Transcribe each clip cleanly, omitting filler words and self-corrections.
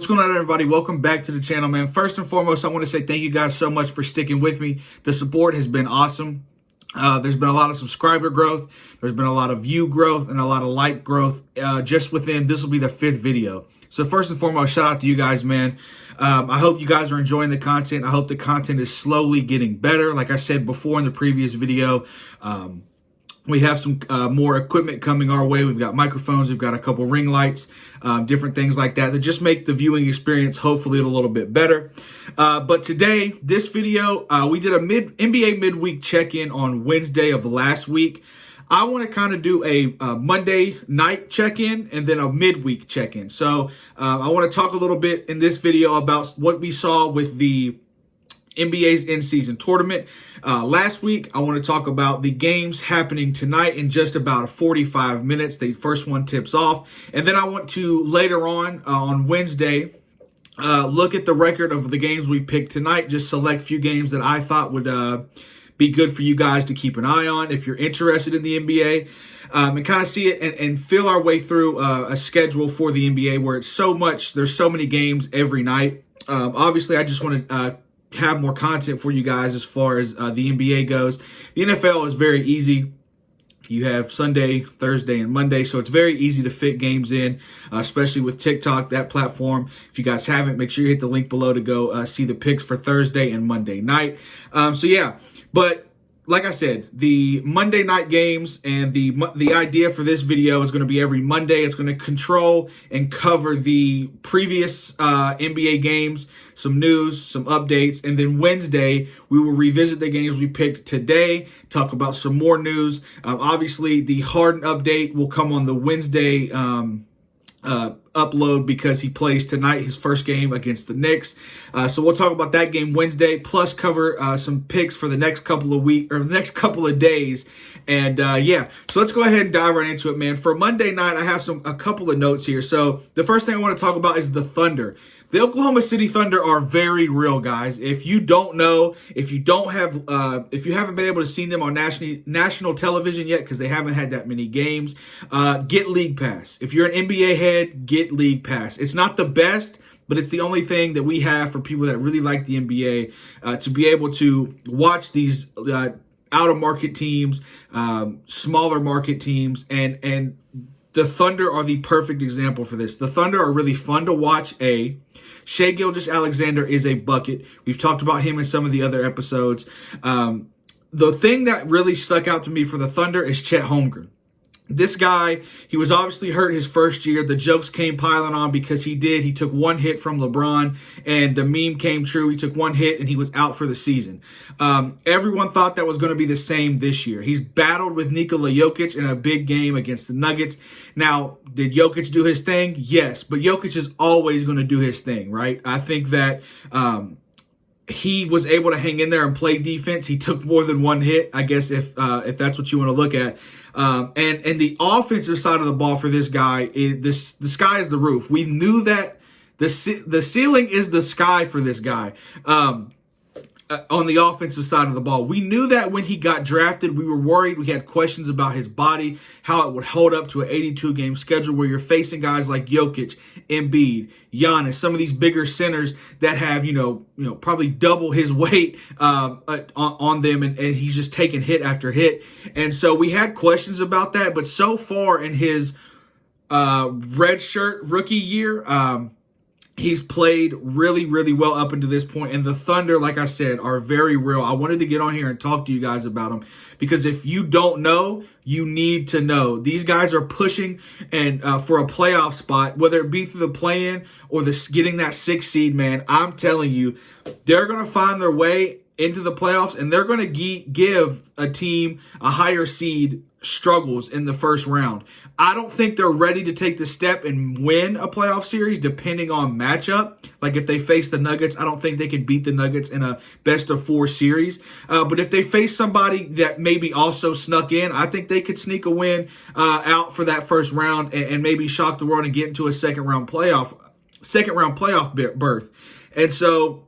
What's going on, everybody? Welcome back to the channel, man. First and foremost, I want to say thank you guys so much for sticking with me. The support has been awesome. There's been a lot of subscriber growth. There's been a lot of view growth and a lot of like growth just within, this will be the 5th video. So first and foremost, shout out to you guys, man. I hope you guys are enjoying the content. I hope the content is slowly getting better. Like I said before in the previous video, we have some more equipment coming our way. We've got microphones. We've got a couple ring lights, different things like that just make the viewing experience hopefully a little bit better. But today, this video, we did a NBA midweek check-in on Wednesday of last week. I want to kind of do a Monday night check-in and then a midweek check-in. So I want to talk a little bit in this video about what we saw with the NBA's in-season tournament. Last week, I want to talk about the games happening tonight in just about 45 minutes. The first one tips off. And then I want to, later on Wednesday, look at the record of the games we picked tonight. Just select a few games that I thought would be good for you guys to keep an eye on if you're interested in the NBA. And kind of see it and feel our way through a schedule for the NBA where there's so many games every night. Obviously, I just want to have more content for you guys as far as the NBA goes. The NFL is very easy. You have Sunday, Thursday, and Monday, so it's very easy to fit games in, especially with TikTok, that platform. If you guys haven't, make sure you hit the link below to go see the picks for Thursday and Monday night. So yeah, but like I said, the Monday night games and the idea for this video is going to be every Monday. It's going to control and cover the previous NBA games, some news, some updates, and then Wednesday we will revisit the games we picked today, talk about some more news. Obviously, the Harden update will come on the Wednesday upload because he plays tonight, his first game against the Knicks. So we'll talk about that game Wednesday, plus cover some picks for the next couple of weeks or the next couple of days. And yeah, so let's go ahead and dive right into it, man. For Monday night, I have a couple of notes here. So the first thing I want to talk about is the Thunder. The Oklahoma City Thunder are very real, guys. If you don't know, if you haven't been able to see them on national television yet, because they haven't had that many games, get League Pass. If you're an NBA head, get League Pass. It's not the best, but it's the only thing that we have for people that really like the NBA to be able to watch these out-of-market teams, smaller market teams, and the Thunder are the perfect example for this. The Thunder are really fun to watch, Shai Gilgeous-Alexander is a bucket. We've talked about him in some of the other episodes. The thing that really stuck out to me for the Thunder is Chet Holmgren. This guy, he was obviously hurt his first year. The jokes came piling on because he took one hit from LeBron, and the meme came true. He took one hit, and he was out for the season. Everyone thought that was going to be the same this year. He's battled with Nikola Jokic in a big game against the Nuggets. Now, did Jokic do his thing? Yes, but Jokic is always going to do his thing, right? I think that he was able to hang in there and play defense. He took more than one hit, I guess, if that's what you want to look at. And the offensive side of the ball for this guy is the sky is the roof. We knew that the ceiling is the sky for this guy. On the offensive side of the ball, we knew that when he got drafted. We were worried. We had questions about his body, how it would hold up to an 82-game schedule where you're facing guys like Jokic, Embiid, Giannis, some of these bigger centers that have, probably double his weight on them, and he's just taking hit after hit. And so we had questions about that. But so far in his redshirt rookie year, he's played really, really well up until this point. And the Thunder, like I said, are very real. I wanted to get on here and talk to you guys about them because if you don't know, you need to know. These guys are pushing and for a playoff spot, whether it be through the play-in or getting that 6th seed, man. I'm telling you, they're going to find their way into the playoffs, and they're going to give a team a higher seed struggles in the first round. I don't think they're ready to take the step and win a playoff series depending on matchup. Like if they face the Nuggets, I don't think they could beat the Nuggets in a best-of-4 series. But if they face somebody that maybe also snuck in, I think they could sneak a win out for that first round and maybe shock the world and get into a second round playoff berth. And so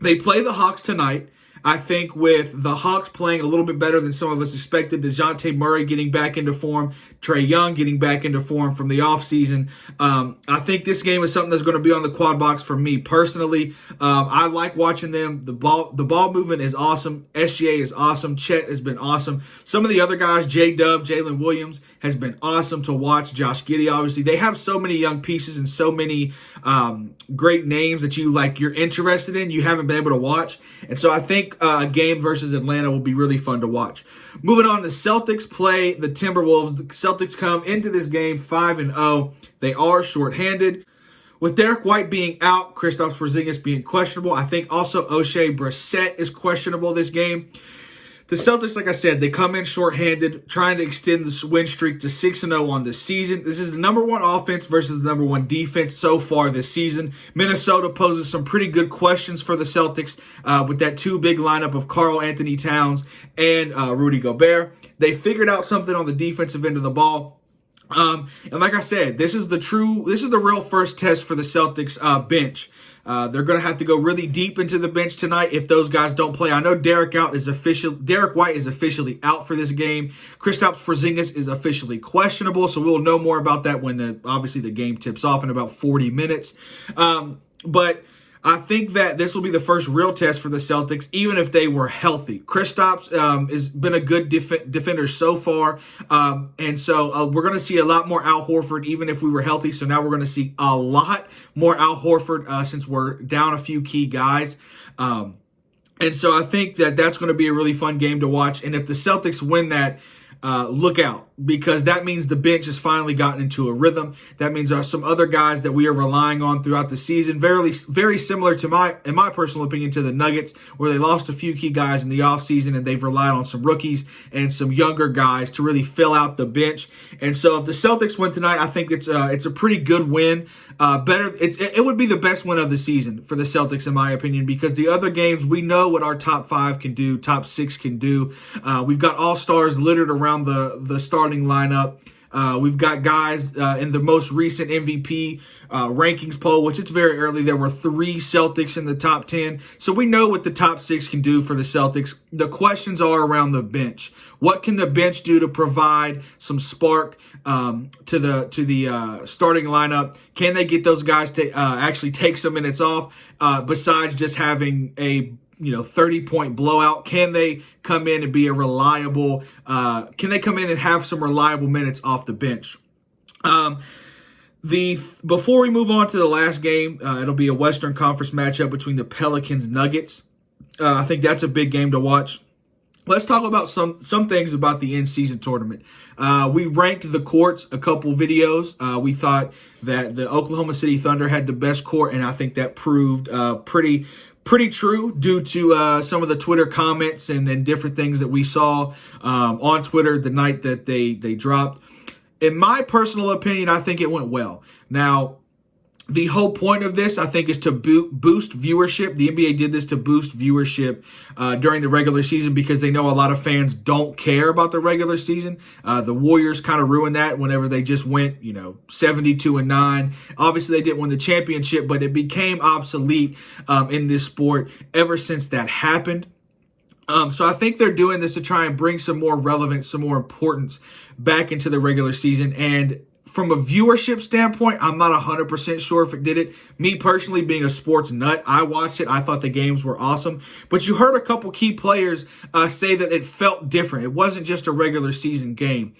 they play the Hawks tonight. I think with the Hawks playing a little bit better than some of us expected, DeJounte Murray getting back into form, Trae Young getting back into form from the offseason, I think this game is something that's going to be on the quad box for me personally. I like watching them. The ball movement is awesome. SGA is awesome. Chet has been awesome. Some of the other guys, J-Dub, Jalen Williams, has been awesome to watch. Josh Giddey, obviously. They have so many young pieces and so many great names that you're interested in, you haven't been able to watch. And so I think a game versus Atlanta will be really fun to watch. Moving on, the Celtics play the Timberwolves. The Celtics come into this game 5-0. They are shorthanded. With Derek White being out, Kristaps Porzingis being questionable, I think also O'Shea Brissett is questionable this game. The Celtics, like I said, they come in shorthanded, trying to extend the win streak to 6-0 on the season. This is the number one offense versus the number one defense so far this season. Minnesota poses some pretty good questions for the Celtics with that two big lineup of Karl Anthony Towns and Rudy Gobert. They figured out something on the defensive end of the ball. And like I said, this is the real first test for the Celtics bench. They're going to have to go really deep into the bench tonight if those guys don't play. I know Derek White is officially out for this game. Kristaps Porzingis is officially questionable, so we'll know more about that when obviously the game tips off in about 40 minutes. But I think that this will be the first real test for the Celtics, even if they were healthy. Kristaps has been a good defender so far, and so we're going to see a lot more Al Horford, even if we were healthy. So now we're going to see a lot more Al Horford since we're down a few key guys. And so I think that that's going to be a really fun game to watch. And if the Celtics win that, look out, because that means the bench has finally gotten into a rhythm. That means there are some other guys that we are relying on throughout the season. Very, very similar to in my personal opinion, to the Nuggets, where they lost a few key guys in the offseason and they've relied on some rookies and some younger guys to really fill out the bench. And so if the Celtics win tonight, I think it's a pretty good win. It would be the best win of the season for the Celtics, in my opinion, because the other games, we know what our top 5 can do, top 6 can do. We've got all-stars littered around the starting lineup. We've got guys in the most recent MVP rankings poll, which it's very early. There were 3 Celtics in the top 10. So we know what the top 6 can do for the Celtics. The questions are around the bench. What can the bench do to provide some spark to the starting lineup? Can they get those guys to actually take some minutes off besides just having a 30-point blowout? Can they come in and be a reliable, can they come in and have some reliable minutes off the bench? Before we move on to the last game, it'll be a Western Conference matchup between the Pelicans Nuggets. I think that's a big game to watch. Let's talk about some things about the in-season tournament. We ranked the courts a couple videos. We thought that the Oklahoma City Thunder had the best court, and I think that proved pretty true due to some of the Twitter comments and different things that we saw on Twitter the night that they dropped. In my personal opinion, I think it went well. Now, the whole point of this, I think, is to boost viewership. The NBA did this to boost viewership during the regular season because they know a lot of fans don't care about the regular season. The Warriors kind of ruined that whenever they just went, 72-9. Obviously, they didn't win the championship, but it became obsolete in this sport ever since that happened. So I think they're doing this to try and bring some more relevance, some more importance back into the regular season. And from a viewership standpoint, I'm not 100% sure if it did it. Me personally, being a sports nut, I watched it. I thought the games were awesome. But you heard a couple key players say that it felt different. It wasn't just a regular season game.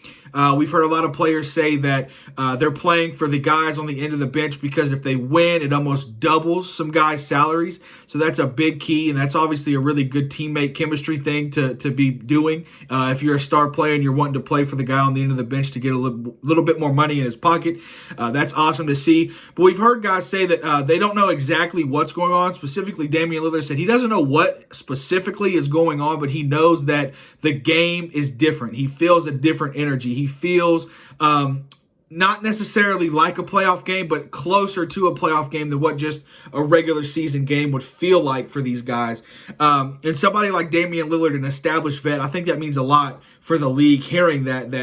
We've heard a lot of players say that they're playing for the guys on the end of the bench because if they win, it almost doubles some guys' salaries. So that's a big key, and that's obviously a really good teammate chemistry thing to be doing. If you're a star player and you're wanting to play for the guy on the end of the bench to get a little bit more money in his pocket, that's awesome to see. But we've heard guys say that they don't know exactly what's going on. Specifically, Damian Lillard said he doesn't know what specifically is going on, but he knows that the game is different. He feels a different energy. He feels not necessarily like a playoff game, but closer to a playoff game than what just a regular season game would feel like for these guys. And somebody like Damian Lillard, an established vet, I think that means a lot for the league, hearing that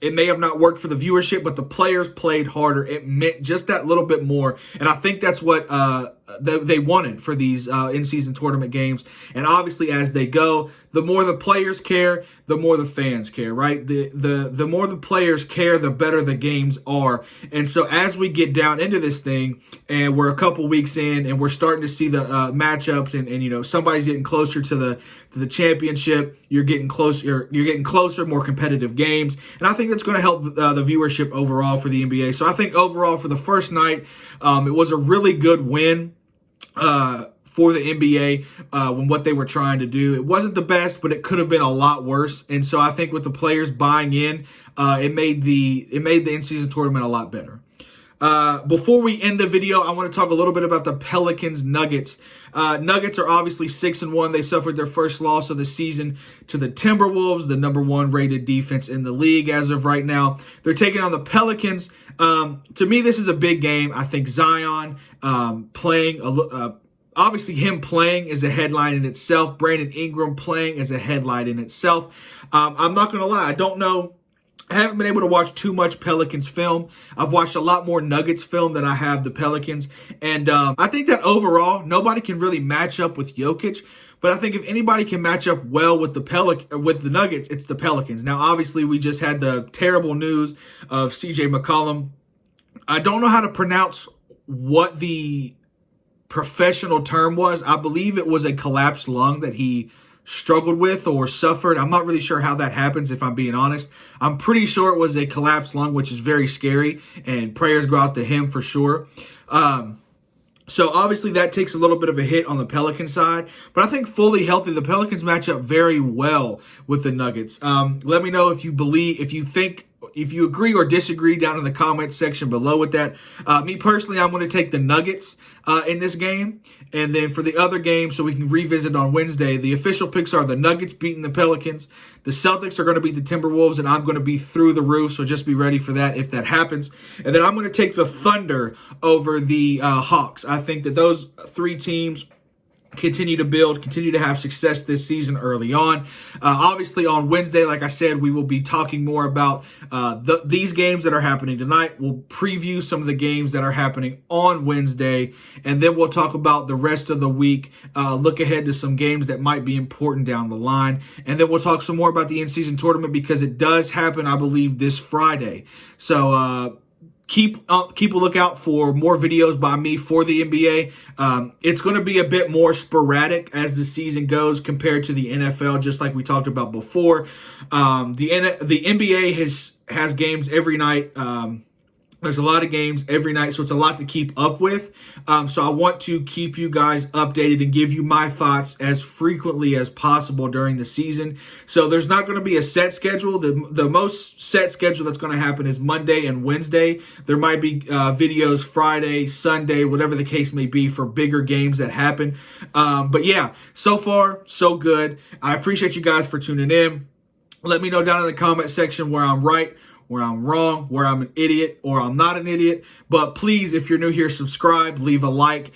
it may have not worked for the viewership, but the players played harder. It meant just that little bit more. And I think that's what they wanted for these in-season tournament games. And obviously, as they go, the more the players care, the more the fans care, right? The more the players care, the better the games are. And so as we get down into this thing, and we're a couple weeks in, and we're starting to see the matchups, and somebody's getting closer to the championship. You're getting closer, more competitive games, and I think that's going to help the viewership overall for the NBA. So I think overall for the first night, it was a really good win for the NBA when what they were trying to do. It wasn't the best, but it could have been a lot worse. And so I think with the players buying in, it made the in-season tournament a lot better. Before we end the video, I want to talk a little bit about the Pelicans Nuggets. Nuggets are obviously 6-1. They suffered their first loss of the season to the Timberwolves, the number 1 rated defense in the league as of right now. They're taking on the Pelicans. To me, this is a big game. I think Zion playing obviously, him playing is a headline in itself. Brandon Ingram playing is a headline in itself. I'm not going to lie. I haven't been able to watch too much Pelicans film. I've watched a lot more Nuggets film than I have the Pelicans. And I think that overall, nobody can really match up with Jokic. But I think if anybody can match up well with the Nuggets, it's the Pelicans. Now, obviously, we just had the terrible news of CJ McCollum. I don't know how to pronounce what the professional term was. I believe it was a collapsed lung that he struggled with or suffered. I'm not really sure how that happens, if I'm being honest. I'm pretty sure it was a collapsed lung, which is very scary, and prayers go out to him for sure. So obviously that takes a little bit of a hit on the Pelican side, but I think fully healthy, the Pelicans match up very well with the Nuggets. Let me know if you agree or disagree down in the comments section below with that. Me personally, I'm going to take the Nuggets in this game. And then for the other game, so we can revisit on Wednesday, the official picks are the Nuggets beating the Pelicans. The Celtics are going to beat the Timberwolves, and I'm going to be through the roof, so just be ready for that if that happens. And then I'm going to take the Thunder over the Hawks. I think that those 3 teams continue to build, continue to have success this season early on. Obviously, on Wednesday, like I said, we will be talking more about these games that are happening tonight. We'll preview some of the games that are happening on Wednesday, and then we'll talk about the rest of the week, look ahead to some games that might be important down the line, and then we'll talk some more about the in-season tournament because it does happen, I believe, this Friday. So, Keep a lookout for more videos by me for the NBA. It's going to be a bit more sporadic as the season goes compared to the NFL, just like we talked about before. The NBA has games every night. There's a lot of games every night, so it's a lot to keep up with. So I want to keep you guys updated and give you my thoughts as frequently as possible during the season. So there's not going to be a set schedule. The most set schedule that's going to happen is Monday and Wednesday. There might be videos Friday, Sunday, whatever the case may be for bigger games that happen. But yeah, so far, so good. I appreciate you guys for tuning in. Let me know down in the comment section where I'm right, where I'm wrong, where I'm an idiot, or I'm not an idiot. But please, if you're new here, subscribe, leave a like,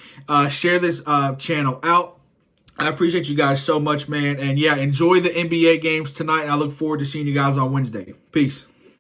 share this channel out. I appreciate you guys so much, man. And yeah, enjoy the NBA games tonight. I look forward to seeing you guys on Wednesday. Peace.